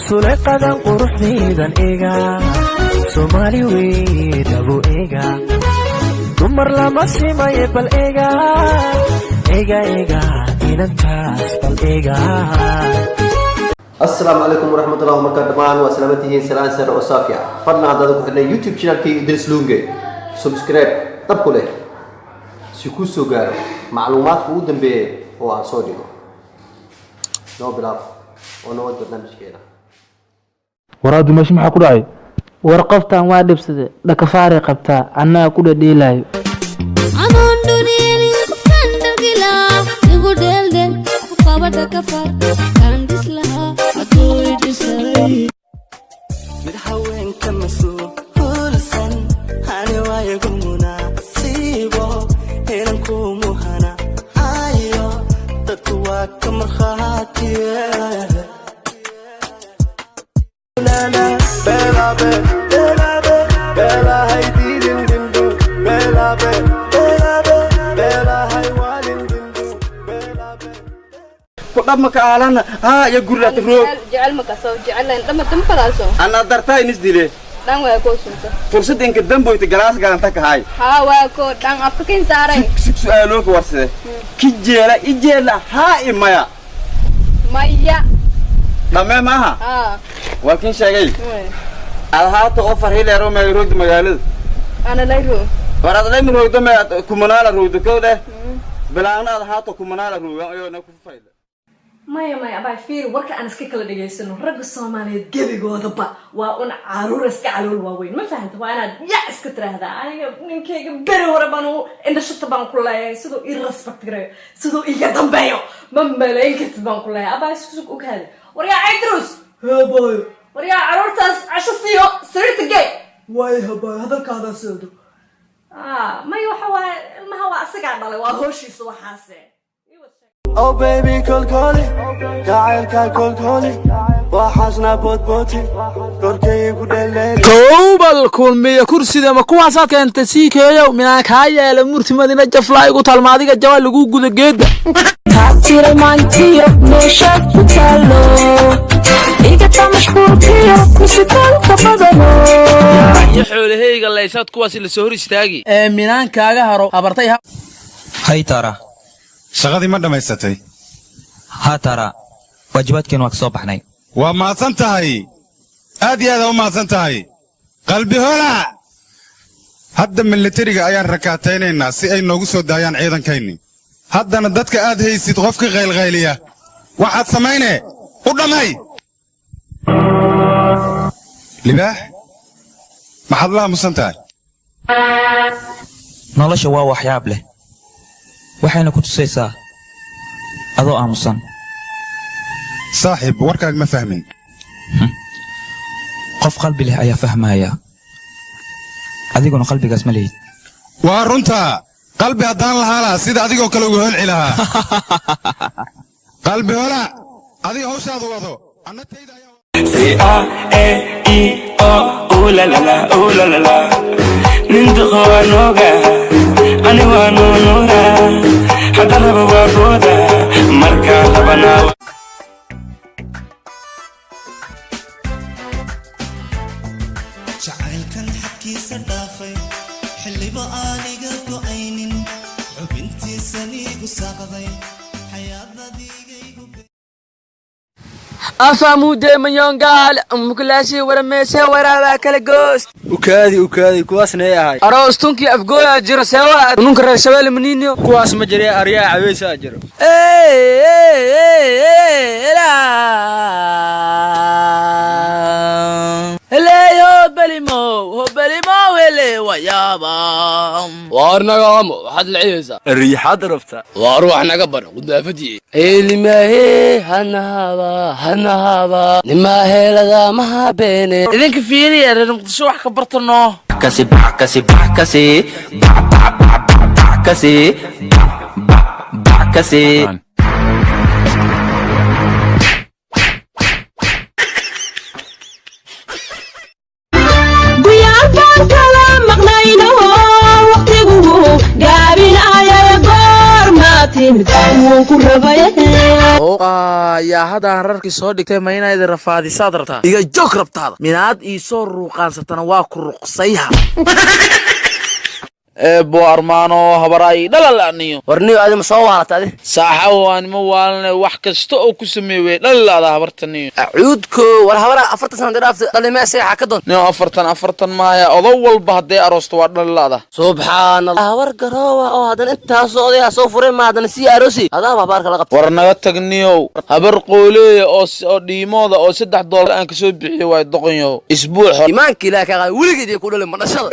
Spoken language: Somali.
suleeqadan quruxdeedan eega Soomaali weyn abu eega dumar lama simaye bal eega eega eega inantaas bal eega السلام عليكم ورحمة الله وبركاته وسلامتي سلام سر وصافية فضلنا هذا كله يوتيوب channel كي إدريس لونجي سبسكرايب طبقوا له سكو سوغار معلومات ودن به هو صوديو نو بلاف ونود برنامج كده ورادو ماشي maxaa ku dhacay warqabtan waa dhibsade dhakafaari qabtaa anaa ku dhadheelayo aman duniyani kan dagila igu dheeldheel qaba dhakafar kan dislaha adoo disay mid haweenka masuulsan hani way gumuna siibo heeran ku muhana ayo dadku waa ka marxaatiye Bella Bella hay dilin dindu Bella Bella hay walin dindu Bella Kodam ka alana ha ya gurra tafro jecel ma kaso jecelayn dama fadaaso ana dartaa inis dile dan waa ko sunta fursad inka damboyta galaas galanta ka hay ha waa ko dan afkin saaray su'aalo ka warsade kijeela ijeela ha imaya maya dhamee maaha waa kin sheegay alhaata oo farhileero ma rood magaalada ana layro warad lay rood ma kumanala rood kooda balaana alhaata kumanala rood ayo na ku fayda maya abay fiir warka aan iska kala dhageysano rag Soomaaliyeed gabigooda ba waa un caruur iska calool waaweyn ma fahanto waa inaad ya iska tiraahdaa aniga ninkeyga bari hore baan indhashata baan ku leeyahay sidoo ii respect gareeyo sidoo iga dambeeyo ma malaynkat baan ku leeyahay abay isku u kaada waryaa Idris habayo waryaa caruurtaas casho siiyo sariirta gay way habayo hadalkaada soodo may waxa waa ilmaha waa asaga dhalay waa hooshiisa waxaase Oh baby kolkoli jacaylka kolkoli waxaasna boodbooti korkay ku dheeleen toobal kulmiya kursida ma kuwaas keentay siikeeyo minaa ka yeela murtimadina jaflaa igu talmaadiga jawaa lagu guda geeda taatira maantiyo meesha ku taalo iga tamashkurkiyo musikalka badano ya xoolahayga leysad kuwaas la soo hor istaagi minaan kaaga haro habartay hay tara shaqadii ma dhamaysatay ha tara waajibaadkeen waa soo baxnay waa maadsan tahay aad iyo aad u maadsan tahay qalbi hola hadda militariga ayaan rakaataynaynaa si ay noogu soo daayaan ciidankayni haddana dadka aad haysid qofka qaylqayliya waxaad samaynee u dhamay libaax maxaad la aamusan tahay nolosha waa waxyaab leh waxayna ku tusaysaa adoo aamusan saaxiib warkaag ma fahmin qof qalbi leh ayaa fahmaya adiguna qalbigaas ma leeyid waa runta qalbi haddaan lahaa lahaa sida adigoo kale uga holci lahaa qalbi hola adiga hawshaadu wado ninduqoanoga ani waa nuunura hadda laba waa booda markaa labanaawa jacaylkan xadkiisa dhaafay xilliba aaniga go'aynin xubintiisaniigu saaqday xayaadadiigaygu afamude manyongal mukulaasi warameese waraaba kala goost ukaadi kuwaasna ay ahay aroos tunki afgooya jiro sewa nunka reer shabeelle maniinyo kuwaas ma jiree aryaa caweesa jiro Hello belimo hele wayaba warnagamo waxad leeysa riixad rabta war wax naga bar qudaafadii elimahe hanahaba nima helada ma beene idinka fiiriya reer muqdisho wax ka bartano kasi timid wuu ku rabaye yaa haddaan rarkii soo dhigtay ma inayd rafaadisaad rabtaa iga joog rabtaada minaad ii soo ruuqaansatana waa ku ruqsayha eebo armaano habaray dhalalaaniyo warniyo aad ma soo waalatay saaxa waan ma waalne wax kasta oo ku sameeyay dhalalaada habartaniyo acuudko war habara 40 sano dhaafta dhalimeesay xaka doon niyo 40 maaya odow walba haday aroosto waa dhalalaada subhanallah war garoowa oo hadan intaas oday soo furay ma hadan si aroosi adaa baarka la qabto war naga tagniyo habar qooleey oo dhiimooda oo $3 aan ka soo bixiyo way doqonyo isbuuc iimaanka ilaahay ka wiligeed ku dhalay madashada